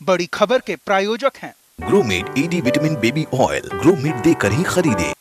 बड़ी खबर के प्रायोजक हैं grommet ED vitamin baby oil. Grommet देकर ही खरीदें।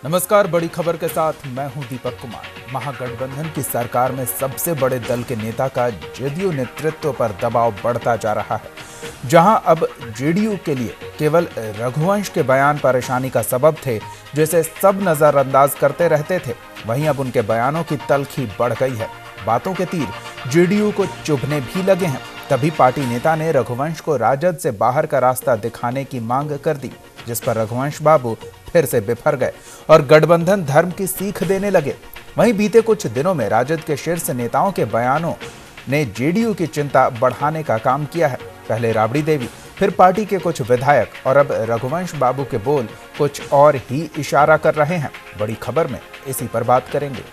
नमस्कार, बड़ी खबर के साथ मैं हूं दीपक कुमार। महागठबंधन की सरकार में सबसे बड़े दल के नेता का जेडीयू नेतृत्व पर दबाव बढ़ता जा रहा है। जहां अब जेडीयू के लिए केवल रघुवंश के बयान परेशानी का सबब थे, जिसे सब नजरअंदाज करते रहते थे, वहीं अब उनके बयानों की तलखी बढ़ गई है। बातों के तीर जेडीयू को चुभने भी लगे हैं। तभी पार्टी नेता ने रघुवंश को राजद से बाहर का रास्ता दिखाने की मांग कर दी, जिस पर रघुवंश बाबू फिर से बिफर गए और गठबंधन धर्म की सीख देने लगे। वहीं बीते कुछ दिनों में राजद के शीर्ष नेताओं के बयानों ने जेडीयू की चिंता बढ़ाने का काम किया है। पहले राबड़ी देवी, फिर पार्टी के कुछ विधायक और अब रघुवंश बाबू के बोल कुछ और ही इशारा कर रहे हैं। बड़ी खबर में इसी पर बात करेंगे।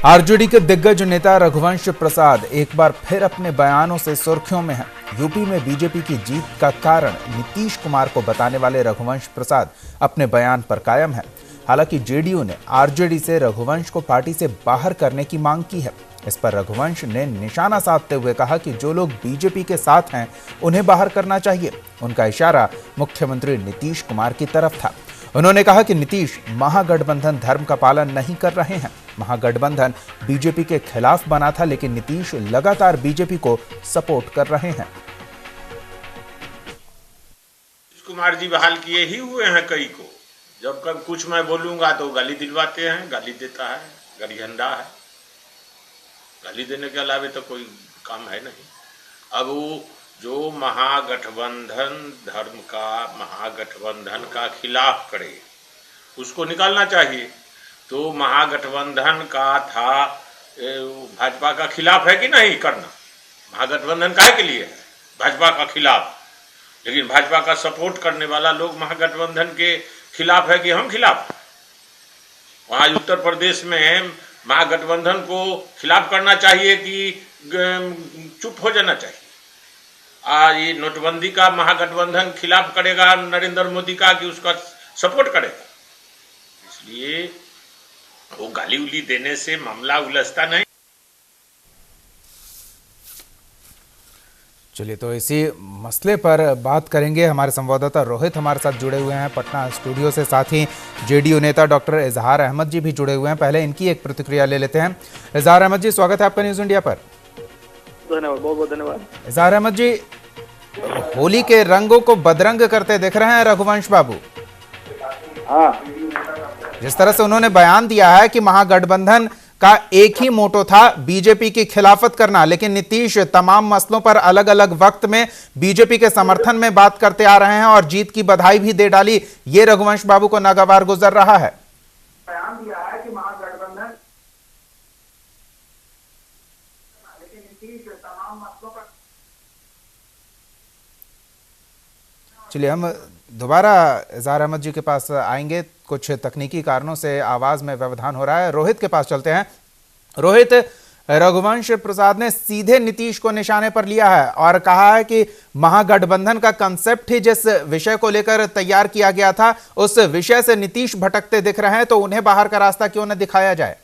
आरजेडी के दिग्गज नेता रघुवंश प्रसाद एक बार फिर अपने बयानों से सुर्खियों में हैं। यूपी में बीजेपी की जीत का कारण नीतीश कुमार को बताने वाले रघुवंश प्रसाद अपने बयान पर कायम हैं। हालांकि जेडीयू ने आरजेडी से रघुवंश को पार्टी से बाहर करने की मांग की है। इस पर रघुवंश ने निशाना साधते हुए कहा कि जो लोग बीजेपी के साथ हैं उन्हें बाहर करना चाहिए। उनका इशारा मुख्यमंत्री नीतीश कुमार की तरफ था। उन्होंने कहा कि नीतीश महागठबंधन धर्म का पालन नहीं कर रहे हैं। महागठबंधन बीजेपी के खिलाफ बना था, लेकिन नीतीश लगातार बीजेपी को सपोर्ट कर रहे हैं। कुमार जी बहाल किए ही हुए हैं कई को। जब कब कुछ मैं बोलूंगा तो गाली दिलवाते हैं, गाली देता है, गरिहंडा है। गाली देने के अलावा तो कोई काम है नहीं। अब वो जो महागठबंधन धर्म का, महागठबंधन का खिलाफ करे, उसको निकालना चाहिए। तो महागठबंधन का था, भाजपा का खिलाफ है कि नहीं करना? महागठबंधन काहे के लिए है? भाजपा का खिलाफ। लेकिन भाजपा का सपोर्ट करने वाला लोग महागठबंधन के खिलाफ है कि हम खिलाफ? वहाँ उत्तर प्रदेश में महागठबंधन को खिलाफ करना चाहिए कि चुप हो जाना चाहिए? ये नोटबंदी का महागठबंधन खिलाफ करेगा नरेंद्र मोदी का कि उसका सपोर्ट करेगा? इसलिए वो गाली उली देने से मामला उलझता नहीं। चलिए, तो इसी मसले पर बात करेंगे। हमारे संवाददाता रोहित हमारे साथ जुड़े हुए हैं पटना स्टूडियो से। साथ ही जेडीयू नेता डॉक्टर इजहार अहमद जी भी जुड़े हुए हैं। पहले इनकी एक प्रतिक्रिया ले लेते हैं। इजहार अहमद जी, स्वागत है आपका न्यूज इंडिया पर। धन्यवाद, बहुत बहुत धन्यवाद। इजहार अहमद जी, होली के रंगों को बदरंग करते दिख रहे हैं रघुवंश बाबू। हाँ, जिस तरह से उन्होंने बयान दिया है कि महागठबंधन का एक ही मोटो था बीजेपी की खिलाफत करना, लेकिन नीतीश तमाम मसलों पर अलग अलग वक्त में बीजेपी के समर्थन में बात करते आ रहे हैं और जीत की बधाई भी दे डाली, ये रघुवंश बाबू को नागवार गुजर रहा है। बयान दिया है कि महागठबंधन तमाम मसलों पर। चलिए, हम दोबारा इजहार अहमद जी के पास आएंगे। कुछ तकनीकी कारणों से आवाज में व्यवधान हो रहा है। रोहित के पास चलते हैं। रोहित, रघुवंश प्रसाद ने सीधे नीतीश को निशाने पर लिया है और कहा है कि महागठबंधन का कंसेप्ट ही जिस विषय को लेकर तैयार किया गया था, उस विषय से नीतीश भटकते दिख रहे हैं, तो उन्हें बाहर का रास्ता क्यों न दिखाया जाए?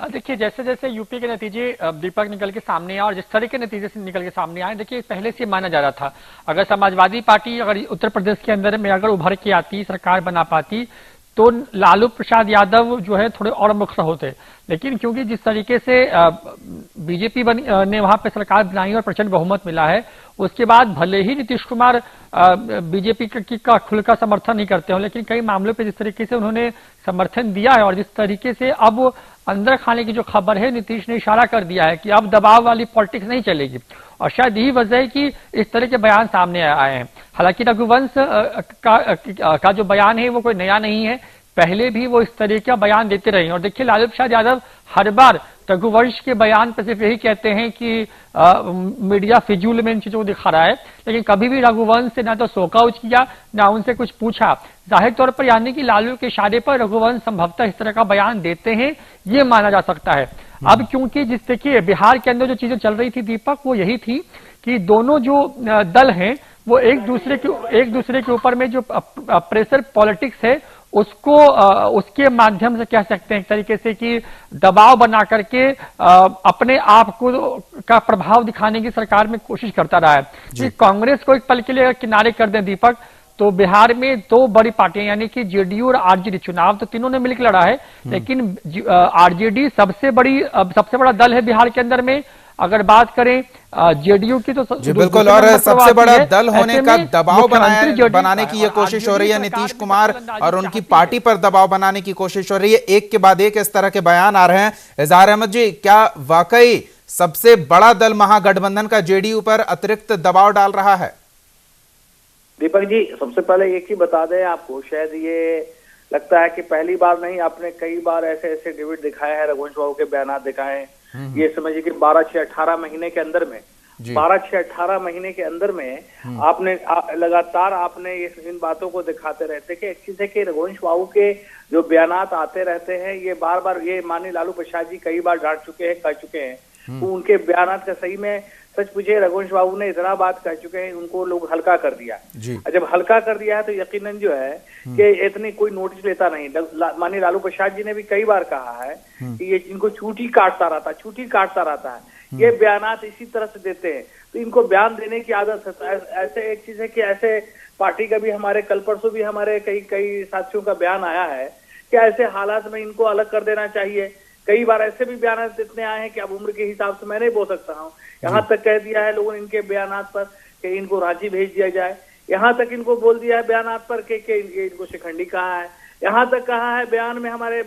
देखिए, जैसे जैसे यूपी के नतीजे दीपक निकल के सामने आए और जिस तरह के नतीजे से निकल के सामने आए, देखिए पहले से माना जा रहा था अगर समाजवादी पार्टी अगर उत्तर प्रदेश के अंदर में अगर उभर के आती, सरकार बना पाती, तो लालू प्रसाद यादव जो है थोड़े और मुख्य होते। लेकिन क्योंकि जिस तरीके से बीजेपी ने वहां पे सरकार बनाई और प्रचंड बहुमत मिला है, उसके बाद भले ही नीतीश कुमार बीजेपी का खुलकर समर्थन नहीं करते हो, लेकिन कई मामलों पे जिस तरीके से उन्होंने समर्थन दिया है और जिस तरीके से अब अंदर खाने की जो खबर है, नीतीश ने इशारा कर दिया है कि अब दबाव वाली पॉलिटिक्स नहीं चलेगी और शायद यही वजह है कि इस तरह के बयान सामने आए हैं। हालांकि रघुवंश का जो बयान है वो कोई नया नहीं है, पहले भी वो इस तरह का बयान देते रहे और देखिए लालू प्रसाद यादव हर बार रघुवंश के बयान पर सिर्फ यही कहते हैं कि मीडिया फिजूल में इन चीजों को दिखा रहा है, लेकिन कभी भी रघुवंश से ना तो शोकआउट किया ना उनसे कुछ पूछा। जाहिर तौर पर यानी कि लालू के इशारे पर रघुवंश संभवतः इस तरह का बयान देते हैं, ये माना जा सकता है। अब क्योंकि जिस देखिए बिहार के अंदर जो चीजें चल रही थी दीपक, वो यही थी कि दोनों जो दल हैं वो एक दूसरे के ऊपर में जो प्रेशर पॉलिटिक्स है उसको उसके माध्यम से कह सकते हैं एक तरीके से कि दबाव बना करके अपने आप को का प्रभाव दिखाने की सरकार में कोशिश करता रहा है कि कांग्रेस को एक पल के लिए किनारे कर दें दीपक, तो बिहार में दो बड़ी पार्टियां यानी कि जेडीयू और आरजेडी, चुनाव तो तीनों ने मिलकर लड़ा है, लेकिन आरजेडी सबसे बड़ा दल है बिहार के अंदर में। अगर बात करें जेडीयू की तो जी बिल्कुल, और सबसे बड़ा दल होने का दबाव बनाने की ये कोशिश हो रही है नीतीश कुमार और उनकी पार्टी पर दबाव बनाने की कोशिश हो रही है। एक के बाद एक इस तरह के बयान आ रहे हैं। इजहार अहमद जी, क्या वाकई सबसे बड़ा दल महागठबंधन का जेडीयू पर अतिरिक्त दबाव डाल रहा है? दीपक जी, सबसे पहले एक ही बता दें आपको, शायद ये लगता है कि पहली बार नहीं, आपने कई बार ऐसे डिबेट दिखाए हैं, रघुवंश बाबू के बयान दिखाए हैं। ये समझिए कि 12-18 महीने के अंदर में 12-18 महीने के अंदर में आपने लगातार आपने इन बातों को दिखाते रहते कि एक चीज है कि रघुवंश बाबू के जो बयानात आते रहते हैं, ये बार बार ये माननीय लालू प्रसाद जी कई बार डांट चुके हैं, कह चुके हैं। तो उनके बयानात का सही में सच पूछे, रघुवंश बाबू ने इतना बात कह चुके हैं, उनको लोग हल्का कर दिया। जब हल्का कर दिया है तो यकीनन जो है कि इतनी कोई नोटिस लेता नहीं। माननीय लालू प्रसाद जी ने भी कई बार कहा है कि ये इनको छूटी काटता रहता है। ये बयानात इसी तरह से देते हैं, तो इनको बयान देने की आदत है। ऐसे एक चीज है कि ऐसे पार्टी का भी हमारे कल परसों भी हमारे कई साथियों का बयान आया है कि ऐसे हालात में इनको अलग कर देना चाहिए। कई बार ऐसे भी बयान इतने आए हैं कि अब उम्र के हिसाब से मैं नहीं बोल सकता हूँ, यहाँ तक कह दिया है लोगों ने इनके बयानात पर कि इनको रांची भेज दिया जाए। यहाँ तक इनको बोल दिया है बयानात पर कि इनको शिखंडी कहा है। यहाँ तक कहा है बयान में हमारे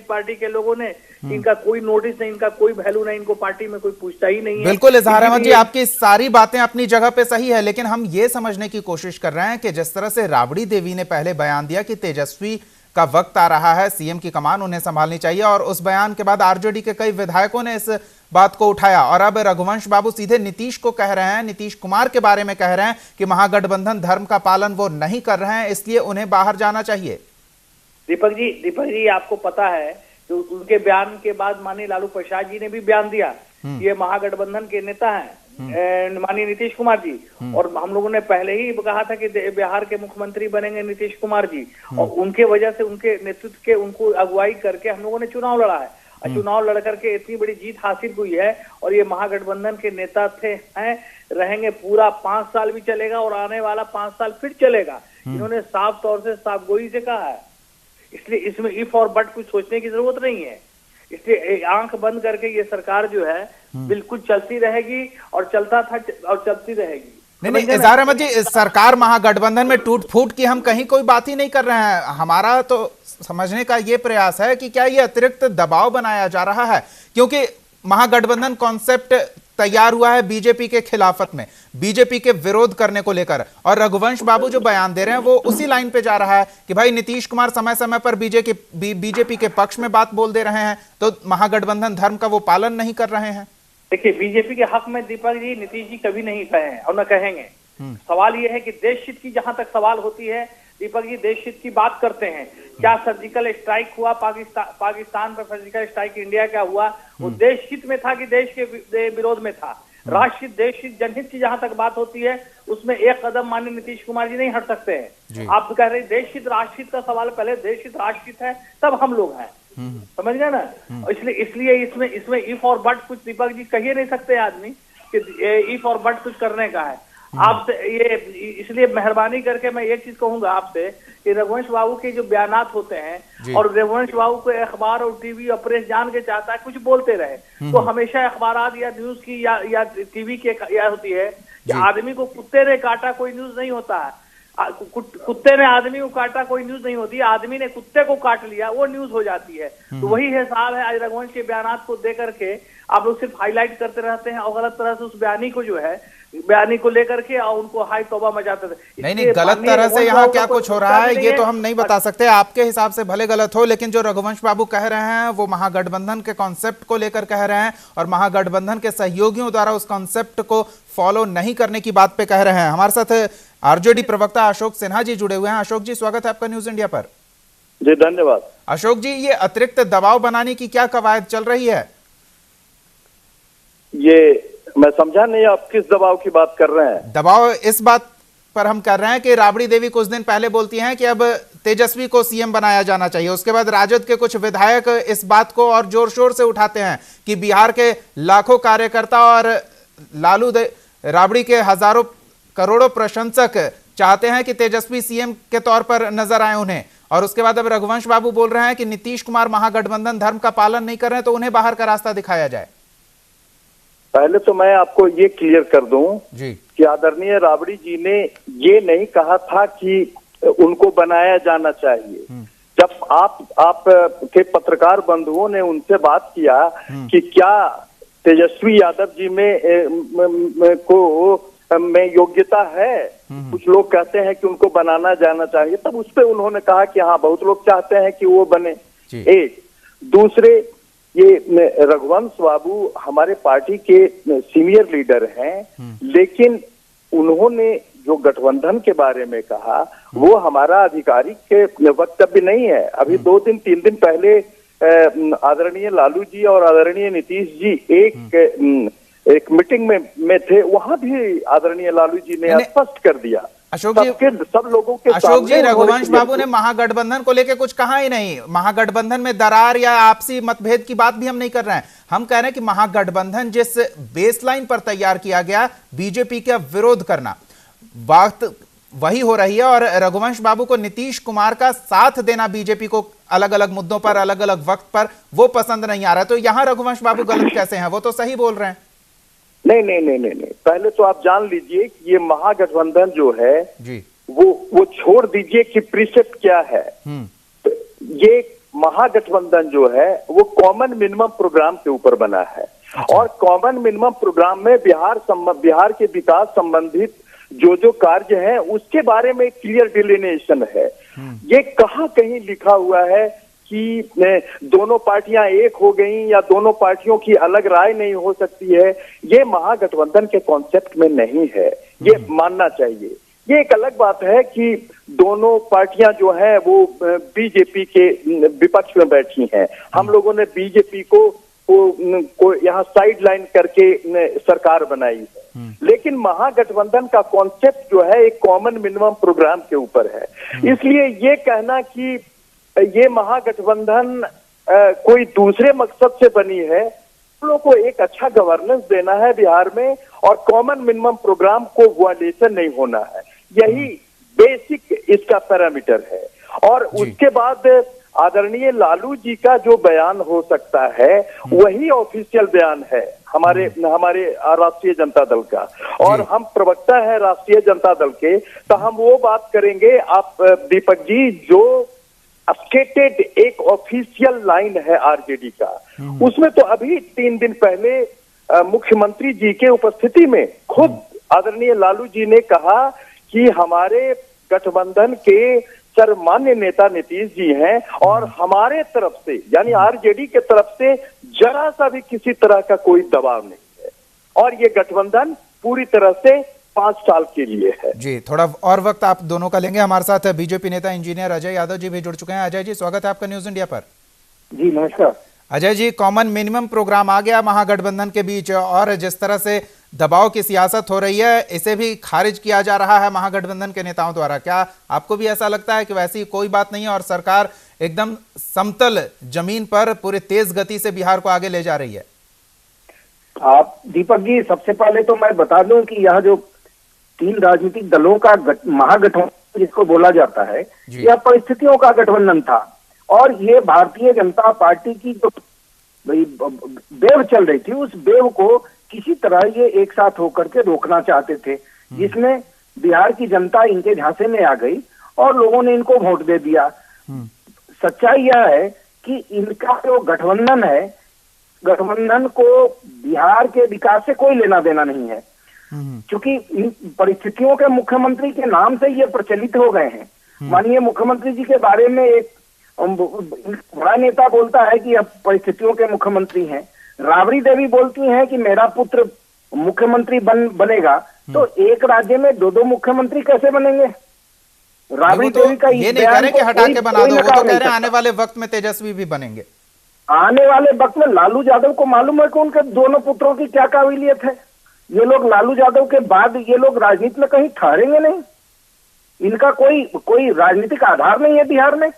पार्टी के लोगों ने, इनका कोई नोटिस नहीं, इनका कोई वैल्यू नहीं, इनको पार्टी में कोई पूछता ही नहीं है। बिल्कुल इजहार अहमद जी, आपकी सारी बातें अपनी जगह पे सही है, लेकिन हम ये समझने की कोशिश कर रहे हैं कि जिस तरह से राबड़ी देवी ने पहले बयान दिया कि तेजस्वी का वक्त आ रहा है, सीएम की कमान उन्हें संभालनी चाहिए, और उस बयान के बाद आरजेडी के कई विधायकों ने इस बात को उठाया, और अब रघुवंश बाबू सीधे नीतीश को कह रहे हैं, नीतीश कुमार के बारे में कह रहे हैं कि महागठबंधन धर्म का पालन वो नहीं कर रहे हैं, इसलिए उन्हें बाहर जाना चाहिए। दीपक जी आपको पता है तो उनके बयान के बाद माननीय लालू प्रसाद जी ने भी बयान दिया, ये महागठबंधन के नेता हैं माननीय नीतीश कुमार जी, और हम लोगों ने पहले ही कहा था कि बिहार के मुख्यमंत्री बनेंगे नीतीश कुमार जी, और उनके वजह से उनके नेतृत्व के उनको अगुवाई करके हम लोगों ने चुनाव लड़ा है, और चुनाव लड़ करके इतनी बड़ी जीत हासिल हुई है। और ये महागठबंधन के नेता रहेंगे पूरा 5 साल भी चलेगा और आने वाला 5 साल फिर चलेगा, इन्होंने साफ तौर से साफ गोई से कहा है। इसलिए इसमें इफ और बट कुछ सोचने की जरूरत नहीं है। इसलिए आंख बंद करके ये सरकार जो है बिल्कुल चलती रहेगी और चलती रहेगी। नहीं, इजहार अहमद जी, सरकार महागठबंधन में टूट फूट की हम कहीं कोई बात ही नहीं कर रहे हैं। हमारा तो समझने का ये प्रयास है कि क्या ये अतिरिक्त दबाव बनाया जा रहा है, क्योंकि महागठबंधन कॉन्सेप्ट तैयार हुआ है बीजेपी के खिलाफत में, बीजेपी के विरोध करने को लेकर, और रघुवंश बाबू जो बयान दे रहे हैं वो उसी लाइन पे जा रहा है कि भाई नीतीश कुमार समय समय पर बीजेपी के पक्ष में बात बोल दे रहे हैं, तो महागठबंधन धर्म का वो पालन नहीं कर रहे हैं। देखिए, बीजेपी के हक में दीपक जी नीतीश जी कभी नहीं कहे हैं और न कहेंगे। सवाल ये है कि देश हित की जहां तक सवाल होती है दीपक जी, देश हित की बात करते हैं। क्या सर्जिकल स्ट्राइक हुआ पाकिस्तान पर, सर्जिकल स्ट्राइक इंडिया क्या हुआ, वो देश हित में था कि देश के विरोध में था? राष्ट्रहित, देश हित, जनहित की जहां तक बात होती है उसमें एक कदम माननीय नीतीश कुमार जी नहीं हट सकते हैं। आप कह रहे देश हित राष्ट्रहित का सवाल, पहले देश हित राष्ट्रहित है तब हम लोग हैं, समझ गए ना? इसलिए इसमें इफ और बट कुछ दीपक जी कहिए नहीं सकते आदमी कि इफ और बट कुछ करने का है आपसे। ये इसलिए मेहरबानी करके मैं एक चीज कहूंगा आपसे कि रघुवंश बाबू के जो बयानात होते हैं, और रघुवंश बाबू को अखबार और टीवी और प्रेस जान के चाहता है कुछ बोलते रहे, तो हमेशा अखबार या न्यूज की या टीवी की या होती है कि आदमी को कुत्ते ने काटा कोई न्यूज नहीं होता है, कुत्ते ने आदमी को काटा कोई न्यूज नहीं होती, आदमी ने कुत्ते को काट लिया वो न्यूज हो जाती है। तो वही हिसाब है, आज रघुवंश के बयानात को दे करके आप लोग सिर्फ हाईलाइट करते रहते हैं और गलत तरह से उस बयानी को जो है बयानी को लेकर के और उनको हाई तौबा मचाते थे। नहीं, गलत तरह से यहाँ क्या कुछ हो रहा है ये तो हम नहीं बता सकते, आपके हिसाब से भले गलत हो, लेकिन जो रघुवंश बाबू कह रहे हैं वो महागठबंधन के कॉन्सेप्ट को लेकर कह रहे हैं और महागठबंधन के सहयोगियों द्वारा उस कॉन्सेप्ट को फॉलो नहीं करने की बात पे कह रहे हैं। हमारे साथ आरजेडी प्रवक्ता अशोक सिन्हा जी जुड़े हुए हैं। अशोक जी, स्वागत है आपका न्यूज इंडिया पर। जी धन्यवाद। अशोक जी, ये अतिरिक्त दबाव बनाने की क्या कवायद चल रही है? ये मैं समझा नहीं, आप किस दबाव की बात कर रहे हैं? दबाव इस बात पर हम कर रहे हैं कि राबड़ी देवी कुछ दिन पहले बोलती हैं कि अब तेजस्वी को सीएम बनाया जाना चाहिए। उसके बाद राजद के कुछ विधायक इस बात को और जोर शोर से उठाते हैं कि बिहार के लाखों कार्यकर्ता और राबड़ी के हजारों करोड़ों प्रशंसक चाहते हैं कि तेजस्वी सीएम के तौर पर नजर आए उन्हें। और उसके बाद अब रघुवंश बाबू बोल रहे हैं कि नीतीश कुमार महागठबंधन धर्म का पालन नहीं कर रहे हैं तो उन्हें बाहर का रास्ता दिखाया जाए। पहले तो मैं आपको ये क्लियर कर दूं जी कि आदरणीय राबड़ी जी ने ये नहीं कहा था कि उनको बनाया जाना चाहिए। जब आप के पत्रकार बंधुओं ने उनसे बात किया कि क्या तेजस्वी यादव जी में योग्यता है, कुछ लोग कहते हैं कि उनको बनाना जाना चाहिए, तब उस पर उन्होंने कहा कि हाँ बहुत लोग चाहते हैं कि वो बने। एक दूसरे, ये रघुवंश बाबू हमारे पार्टी के सीनियर लीडर हैं, लेकिन उन्होंने जो गठबंधन के बारे में कहा वो हमारा आधिकारिक वक्तव्य नहीं है। अभी 2-3 दिन पहले आदरणीय लालू जी और आदरणीय नीतीश जी एक मीटिंग में थे, वहां भी आदरणीय लालू जी ने स्पष्ट कर दिया। अशोक जी, सब लोगों के अशोक जी, रघुवंश बाबू ने महागठबंधन को लेकर कुछ कहा ही नहीं। महागठबंधन में दरार या आपसी मतभेद की बात भी हम नहीं कर रहे हैं। हम कह रहे हैं कि महागठबंधन जिस बेसलाइन पर तैयार किया गया, बीजेपी का विरोध करना, बात वही हो रही है। और रघुवंश बाबू को नीतीश कुमार का साथ देना बीजेपी को अलग अलग मुद्दों पर अलग अलग वक्त पर वो पसंद नहीं आ रहा है। तो यहाँ रघुवंश बाबू गलत कैसे हैं? वो तो सही बोल रहे हैं। नहीं, पहले तो आप जान लीजिए कि ये महागठबंधन जो है जी वो छोड़ दीजिए कि प्रीसेप्ट क्या है। ये महागठबंधन जो है वो कॉमन मिनिमम प्रोग्राम के ऊपर बना है। और कॉमन मिनिमम प्रोग्राम में बिहार के विकास संबंधित जो कार्य हैं उसके बारे में क्लियर डिलिनेशन है। ये कहाँ कहीं लिखा हुआ है कि दोनों पार्टियां एक हो गई या दोनों पार्टियों की अलग राय नहीं हो सकती है। ये महागठबंधन के कॉन्सेप्ट में नहीं है, ये मानना चाहिए। ये एक अलग बात है कि दोनों पार्टियां जो हैं वो बीजेपी के विपक्ष में बैठी हैं। हम लोगों ने बीजेपी को यहाँ साइड लाइन करके सरकार बनाई है, लेकिन महागठबंधन का कॉन्सेप्ट जो है एक कॉमन मिनिमम प्रोग्राम के ऊपर है। इसलिए ये कहना कि ये महागठबंधन कोई दूसरे मकसद से बनी है, हम लोग को एक अच्छा गवर्नेंस देना है बिहार में और कॉमन मिनिमम प्रोग्राम को वायलेशन नहीं होना है, यही बेसिक इसका पैरामीटर है। और उसके बाद आदरणीय लालू जी का जो बयान हो सकता है वही ऑफिशियल बयान है हमारे राष्ट्रीय जनता दल का, और हम प्रवक्ता है राष्ट्रीय जनता दल के, तो हम वो बात करेंगे। आप दीपक जी, जो स्टेटेड एक ऑफिशियल लाइन है आरजेडी का, उसमें तो अभी 3 दिन पहले मुख्यमंत्री जी के उपस्थिति में खुद आदरणीय लालू जी ने कहा कि हमारे गठबंधन के सर्वमान्य नेता नीतीश जी हैं और हमारे तरफ से यानी आरजेडी के तरफ से जरा सा भी किसी तरह का कोई दबाव नहीं है, और ये गठबंधन पूरी तरह से 5 साल के लिए है। जी, थोड़ा और वक्त आप दोनों का लेंगे। हमारे साथ बीजेपी नेता इंजीनियर अजय यादव जी भी जुड़ चुके हैं। अजय जी, स्वागत है आपका न्यूज इंडिया पर। जी नमस्कार। Ajay ji, common minimum programme आ गया महागठबंधन के बीच, और जिस तरह से दबाव की सियासत हो रही है इसे भी खारिज किया जा रहा है महागठबंधन के नेताओं द्वारा। क्या आपको भी ऐसा लगता है कि वैसी कोई बात नहीं है और सरकार एकदम समतल जमीन पर पूरे तेज गति से बिहार को आगे ले जा रही है? आप दीपक जी, सबसे पहले तो मैं बता दूं कि यह जो 3 राजनीतिक दलों का महागठबंधन जिसको बोला जाता है, यह परिस्थितियों का गठबंधन था, और ये भारतीय जनता पार्टी की जो वेव चल रही थी उस वेव को किसी तरह ये एक साथ होकर के रोकना चाहते थे, जिसमें बिहार की जनता इनके झांसे में आ गई और लोगों ने इनको वोट दे दिया। सच्चाई यह है कि इनका जो गठबंधन है, गठबंधन को बिहार के विकास से कोई लेना देना नहीं है। क्योंकि इन परिस्थितियों के मुख्यमंत्री के नाम से ये प्रचलित हो गए हैं। माननीय मुख्यमंत्री जी के बारे में एक बड़ा नेता बोलता है कि अब परिस्थितियों के मुख्यमंत्री हैं, राबड़ी देवी बोलती हैं कि मेरा पुत्र मुख्यमंत्री बनेगा, तो एक राज्य में दो दो मुख्यमंत्री कैसे बनेंगे? राबड़ी देवी का ये नहीं कह रहे कि हटा के बना दो, वो तो कह रहे हैं आने वाले वक्त में तेजस्वी भी बनेंगे। आने वाले वक्त में लालू यादव को मालूम है कि उनके दोनों पुत्रों की क्या काबिलियत है। ये लोग लालू यादव के बाद ये लोग राजनीति में कहीं ठहरेंगे नहीं, इनका कोई राजनीतिक आधार नहीं है बिहार में।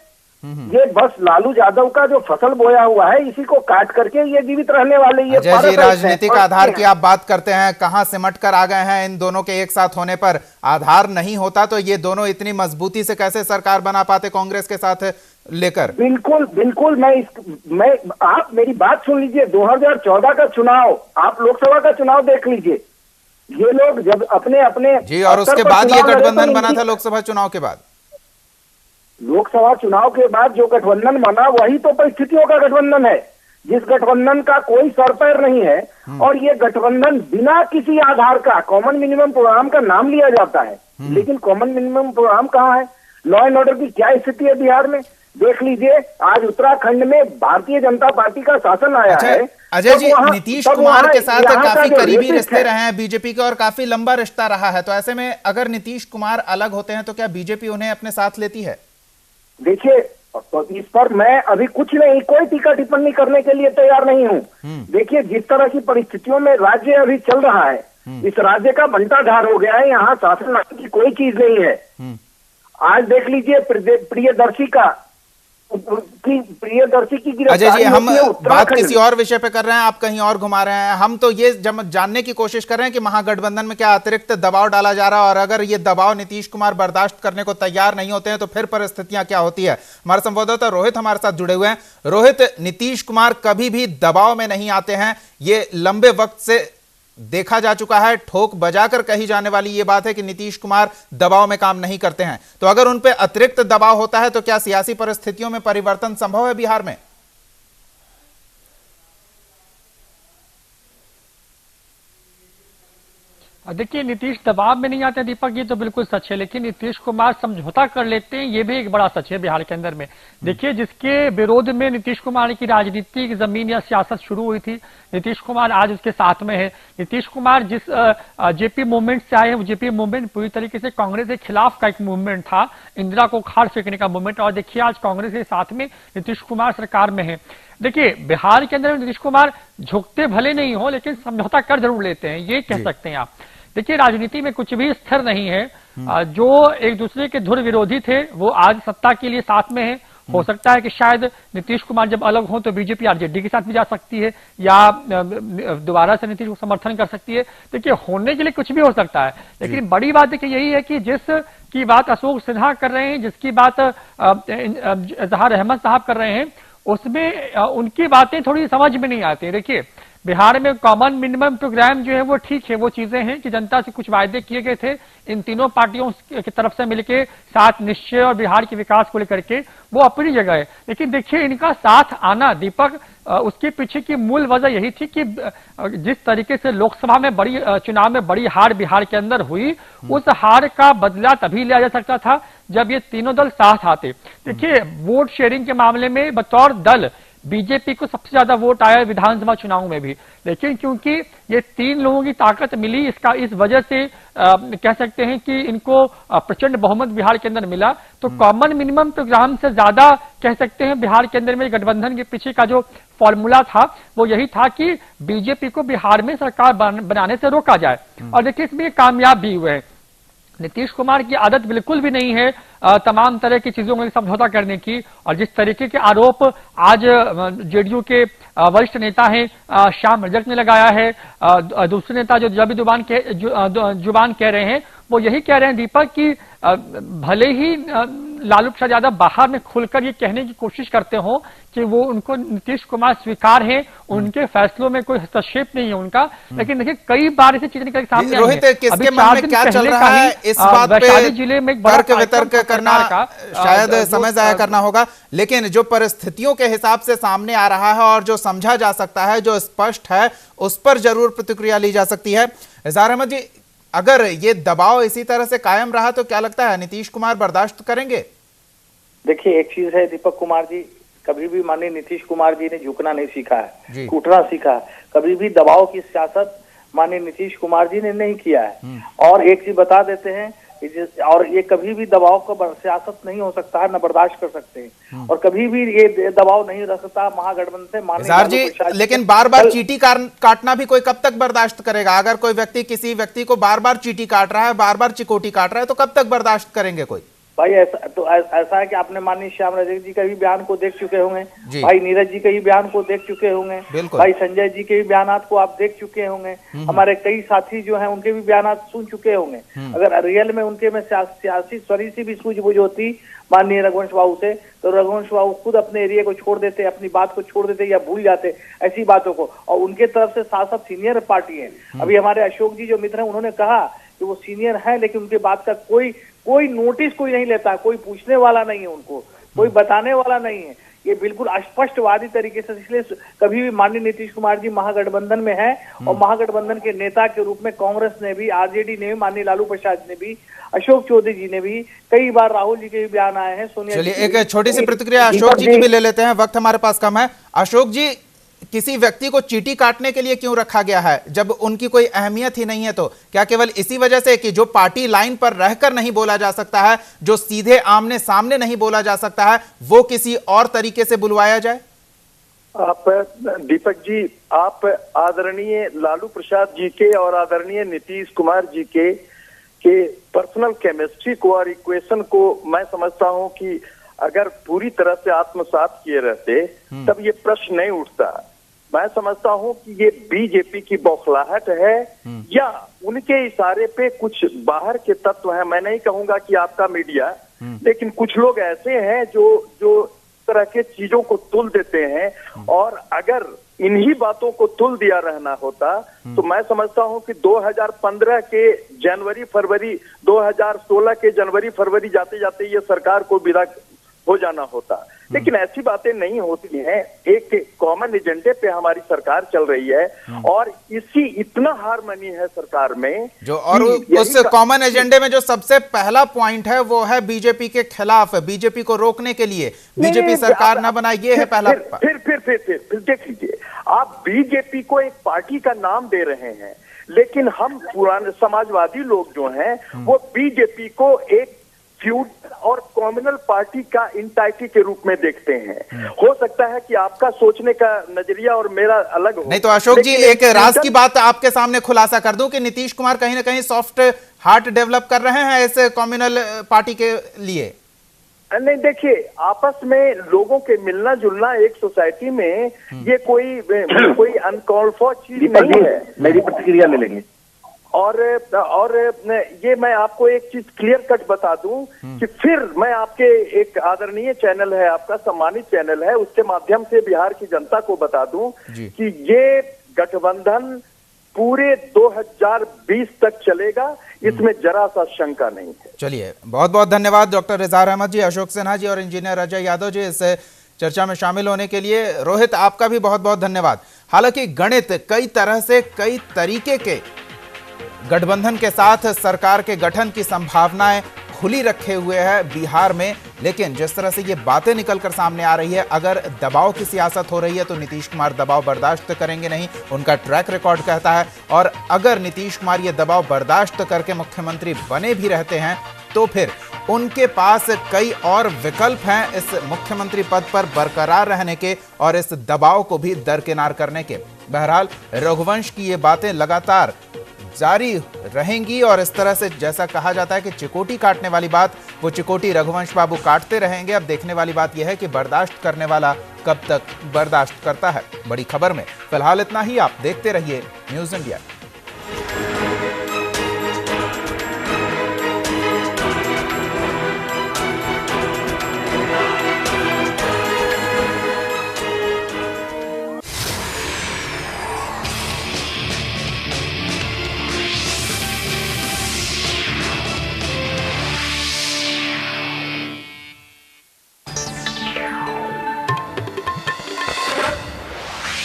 ये बस लालू यादव का जो फसल बोया हुआ है इसी को काट करके ये जीवित रहने वाले ये अजय जी, राजनीतिक आधार की आप बात करते हैं, कहां सिमट कर आ गए हैं इन दोनों के एक साथ होने पर। आधार नहीं होता तो ये दोनों इतनी मजबूती से कैसे सरकार बना पाते कांग्रेस के साथ लेकर? बिल्कुल मैं आप मेरी बात सुन लीजिए। 2014 का चुनाव, आप लोकसभा का चुनाव देख लीजिए, ये लोग जब अपने जी, और उसके बाद ये गठबंधन बना था लोकसभा चुनाव के बाद। लोकसभा चुनाव के बाद जो गठबंधन बना वही तो परिस्थितियों का गठबंधन है, जिस गठबंधन का कोई सर पैर नहीं है। और ये गठबंधन बिना किसी आधार का कॉमन मिनिमम प्रोग्राम का नाम लिया जाता है, लेकिन कॉमन मिनिमम प्रोग्राम कहाँ है? लॉ एंड ऑर्डर की क्या स्थिति है बिहार में देख लीजिए। आज उत्तराखंड में भारतीय जनता पार्टी का शासन आया है। अजय जी, नीतीश कुमार के साथ काफी करीबी रिश्ते रहे हैं बीजेपी के और काफी लंबा रिश्ता रहा है, तो ऐसे में अगर नीतीश कुमार अलग होते हैं तो क्या बीजेपी उन्हें अपने साथ लेती है? देखिए, इस पर मैं अभी कुछ नहीं, कोई टीका टिप्पणी करने के लिए तैयार नहीं हूँ। देखिए, जिस तरह की परिस्थितियों में राज्य अभी चल रहा है, इस राज्य का बंटाढार हो गया है, यहाँ शासन की कोई चीज नहीं है। आज देख लीजिए प्रियदर्शी की अजय जी, हम बात किसी और विषय पे कर रहे हैं, आप कहीं और घुमा रहे हैं। हम तो ये जानने की कोशिश कर रहे हैं कि महागठबंधन में क्या अतिरिक्त दबाव डाला जा रहा है, और अगर ये दबाव नीतीश कुमार बर्दाश्त करने को तैयार नहीं होते हैं तो फिर परिस्थितियां क्या होती है। हमारे संवाददाता रोहित हमारे साथ जुड़े हुए हैं। रोहित, नीतीश कुमार कभी भी दबाव में नहीं आते हैं, ये लंबे वक्त से देखा जा चुका है। ठोक बजाकर कही जाने वाली ये बात है कि नीतीश कुमार दबाव में काम नहीं करते हैं, तो अगर उन पे अतिरिक्त दबाव होता है तो क्या सियासी परिस्थितियों में परिवर्तन संभव है बिहार में? देखिए, नीतीश दबाव में नहीं आते दीपक, ये तो बिल्कुल सच है, लेकिन नीतीश कुमार समझौता कर लेते हैं, ये भी एक बड़ा सच है बिहार के अंदर में। देखिए, जिसके विरोध में नीतीश कुमार की राजनीतिक जमीन या सियासत शुरू हुई थी, नीतीश कुमार आज उसके साथ में है। नीतीश कुमार जिस जेपी मूवमेंट से आए हैं, वो जेपी मूवमेंट पूरी तरीके से कांग्रेस के खिलाफ का एक मूवमेंट था, इंदिरा को खाड़ फेंकने का मूवमेंट। और देखिए, आज कांग्रेस के साथ में नीतीश कुमार सरकार में है। देखिए, बिहार के अंदर नीतीश कुमार झुकते भले नहीं हो, लेकिन समझौता कर जरूर लेते हैं, ये कह सकते हैं आप। देखिए, राजनीति में कुछ भी स्थिर नहीं है। जो एक दूसरे के धुर विरोधी थे वो आज सत्ता के लिए साथ में है। हो सकता है कि शायद नीतीश कुमार जब अलग हो तो बीजेपी आरजेडी के साथ भी जा सकती है, या दोबारा से नीतीश को समर्थन कर सकती है। देखिए, होने के लिए कुछ भी हो सकता है, लेकिन बड़ी बात देखिए यही है कि जिस की बात अशोक सिन्हा कर रहे हैं, जिसकी बात इजहार अहमद साहब कर रहे हैं, उसमें उनकी बातें थोड़ी समझ में नहीं आती। देखिए, बिहार में कॉमन मिनिमम प्रोग्राम जो है वो ठीक है, वो चीजें हैं कि जनता से कुछ वायदे किए गए थे इन तीनों पार्टियों की तरफ से मिलकर साथ निश्चय और बिहार के विकास को लेकर के, वो अपनी जगह है। लेकिन देखिए, इनका साथ आना दीपक, उसके पीछे की मूल वजह यही थी कि जिस तरीके से लोकसभा में चुनाव में बड़ी हार बिहार के अंदर हुई, उस हार का बदला तभी लिया जा सकता था जब ये तीनों दल साथ आते। देखिए, वोट शेयरिंग के मामले में बतौर दल बीजेपी को सबसे ज्यादा वोट आया विधानसभा चुनाव में भी, लेकिन क्योंकि ये तीन लोगों की ताकत मिली, इस वजह से कह सकते हैं कि इनको प्रचंड बहुमत बिहार के अंदर मिला। तो कॉमन मिनिमम प्रोग्राम से ज्यादा कह सकते हैं बिहार के अंदर में गठबंधन के पीछे का जो फॉर्मूला था वो यही था कि बीजेपी को बिहार में सरकार बनाने से रोका जाए, और देखिए इसमें कामयाब भी हुए हैं। नीतीश कुमार की आदत बिल्कुल भी नहीं है तमाम तरह की चीजों में समझौता करने की, और जिस तरीके के आरोप आज जेडीयू के वरिष्ठ नेता हैं श्याम रजक ने लगाया है, दूसरे नेता जो जबी जुबान कह रहे हैं, वो यही कह रहे हैं दीपक कि भले ही लालू प्रसाद यादव बाहर में खुलकर ये कहने की कोशिश करते हो कि वो उनको नीतीश कुमार स्वीकार है, उनके फैसलों में कोई हस्तक्षेप नहीं है उनका, लेकिन देखिए कई बार ऐसी चीजें निकल के सामने आई हैं। किसके मन में क्या चल रहा है इस बात पे जिले में तर्क वितर्क करना शायद समय जाया करना होगा, लेकिन जो परिस्थितियों के हिसाब से सामने आ रहा है और जो समझा जा सकता है, जो स्पष्ट है, उस पर जरूर प्रतिक्रिया ली जा सकती है। इजहार अहमद जी, अगर ये दबाव इसी तरह से कायम रहा तो क्या लगता है नीतीश कुमार बर्दाश्त करेंगे? देखिए, एक चीज है दीपक कुमार जी, कभी भी माननीय नीतीश कुमार जी ने झुकना नहीं सीखा जी। है, टूटना सीखा है। कभी भी दबाव की सियासत माननीय नीतीश कुमार जी ने नहीं किया है। और एक चीज बता देते हैं, और ये कभी भी दबाव का सियासत नहीं हो सकता है, न बर्दाश्त कर सकते हैं, और कभी भी ये दबाव नहीं रख सकता महागठबंधन से निसार जी। लेकिन बार बार चीटी काटना भी कोई कब तक बर्दाश्त करेगा? अगर कोई व्यक्ति किसी व्यक्ति को बार बार चीटी काट रहा है, बार बार चिकोटी काट रहा है, तो कब तक बर्दाश्त करेंगे कोई? भाई ऐसा है कि आपने माननीय श्याम रजक जी के भी बयान को देख चुके होंगे, भाई नीरज जी के भी बयान को देख चुके होंगे, भाई संजय जी के भी बयानात को आप देख चुके होंगे, हमारे कई साथी जो हैं उनके भी बयानात सुन चुके होंगे। अगर रियल में उनके में सियासी स्वरी सी भी सूझबूझ होती माननीय रघुवंश बाबू से, तो रघुवंश बाबू खुद अपने एरिया को छोड़ देते, अपनी बात को छोड़ देते या भूल जाते ऐसी बातों को। और उनके तरफ से सांसद सीनियर पार्टी है। अभी हमारे अशोक जी जो मित्र हैं उन्होंने कहा कि वो सीनियर है, लेकिन उनके बात का कोई नोटिस कोई नहीं लेता, कोई पूछने वाला नहीं है उनको, कोई बताने वाला नहीं है। ये बिल्कुल अस्पष्टवादी तरीके से, इसलिए कभी भी माननीय नीतीश कुमार जी महागठबंधन में है, और महागठबंधन के नेता के रूप में कांग्रेस ने भी, आरजेडी ने भी, माननीय लालू प्रसाद ने भी, अशोक चौधरी जी ने भी, कई बार राहुल जी के भी बयान आए हैं, सोनिया। चलिए एक छोटी सी प्रतिक्रिया अशोक जी की भी ले लेते हैं, वक्त हमारे पास कम है। अशोक जी, किसी व्यक्ति को चीटी काटने के लिए क्यों रखा गया है जब उनकी कोई अहमियत ही नहीं है? तो क्या केवल इसी वजह से कि जो पार्टी लाइन पर रहकर नहीं बोला जा सकता है, जो सीधे आमने सामने नहीं बोला जा सकता है, वो किसी और तरीके से बुलवाया जाए? आप दीपक जी, आप आदरणीय लालू प्रसाद जी के और आदरणीय नीतीश कुमार जी के पर्सनल केमिस्ट्री को और इक्वेशन को मैं समझता हूं कि अगर पूरी तरह से आत्मसात किए रहते तब ये प्रश्न नहीं उठता। मैं समझता हूं कि ये बीजेपी की बौखलाहट है या उनके इशारे पे कुछ बाहर के तत्व हैं। मैं नहीं कहूंगा कि आपका मीडिया, लेकिन कुछ लोग ऐसे हैं जो तरह के चीजों को तुल देते हैं, और अगर इन्हीं बातों को तुल दिया रहना होता तो मैं समझता हूं कि 2015 के जनवरी फरवरी, 2016 के जनवरी फरवरी जाते जाते ये सरकार को विदा हो जाना होता। लेकिन ऐसी बातें नहीं होती हैं। एक कॉमन एजेंडे पे हमारी सरकार चल रही है, और इसी इतना हार्मनी है सरकार में जो, और उस कॉमन एजेंडे में जो सबसे पहला पॉइंट है वो है बीजेपी के खिलाफ, बीजेपी को रोकने के लिए बीजेपी सरकार ना बनाए, ये है पहला। फिर देख लीजिए, आप बीजेपी को एक पार्टी का नाम दे रहे हैं, लेकिन हम पुराने समाजवादी लोग जो हैं वो बीजेपी को एक फ्यूडल और कम्युनल पार्टी का इंटाइटी के रूप में देखते हैं। हो सकता है कि आपका सोचने का नजरिया और मेरा अलग हो। नहीं तो अशोक जी, एक राज की बात आपके सामने खुलासा कर दूं कि नीतीश कुमार कहीं ना कहीं सॉफ्ट हार्ट डेवलप कर रहे हैं इस कम्युनल पार्टी के लिए। नहीं, देखिए, आपस में लोगों के मिलना जुलना एक सोसाइटी में ये कोई अनकॉल्ड फॉर चीज नहीं है। मेरी प्रतिक्रिया ले लेंगे। और ये मैं आपको एक चीज क्लियर कट बता दूं कि फिर मैं आपके एक आदरणीय चैनल है, आपका सम्मानित चैनल है, उसके माध्यम से बिहार की जनता को बता दूं कि ये गठबंधन पूरे 2020 तक चलेगा, इसमें जरा सा शंका नहीं है। चलिए, बहुत बहुत धन्यवाद डॉक्टर इजहार अहमद जी, अशोक सिन्हा जी और इंजीनियर अजय यादव जी इस चर्चा में शामिल होने के लिए। रोहित, आपका भी बहुत बहुत धन्यवाद। हालांकि गणित कई तरह से, कई तरीके के गठबंधन के साथ सरकार के गठन की संभावनाएं खुली रखे हुए है बिहार में, लेकिन जिस तरह से ये बातें निकलकर सामने आ रही है, अगर दबाव की सियासत हो रही है तो नीतीश कुमार दबाव बर्दाश्त करेंगे नहीं, उनका ट्रैक रिकॉर्ड कहता है। और अगर नीतीश कुमार ये दबाव बर्दाश्त करके मुख्यमंत्री बने भी रहते हैं तो फिर उनके पास कई और विकल्प हैं इस मुख्यमंत्री पद पर बरकरार रहने के और इस दबाव को भी दरकिनार करने के। बहरहाल रघुवंश की ये बातें लगातार जारी रहेंगी, और इस तरह से जैसा कहा जाता है कि चिकोटी काटने वाली बात, वो चिकोटी रघुवंश बाबू काटते रहेंगे। अब देखने वाली बात यह है कि बर्दाश्त करने वाला कब तक बर्दाश्त करता है। बड़ी खबर में फिलहाल इतना ही। आप देखते रहिए न्यूज़ इंडिया।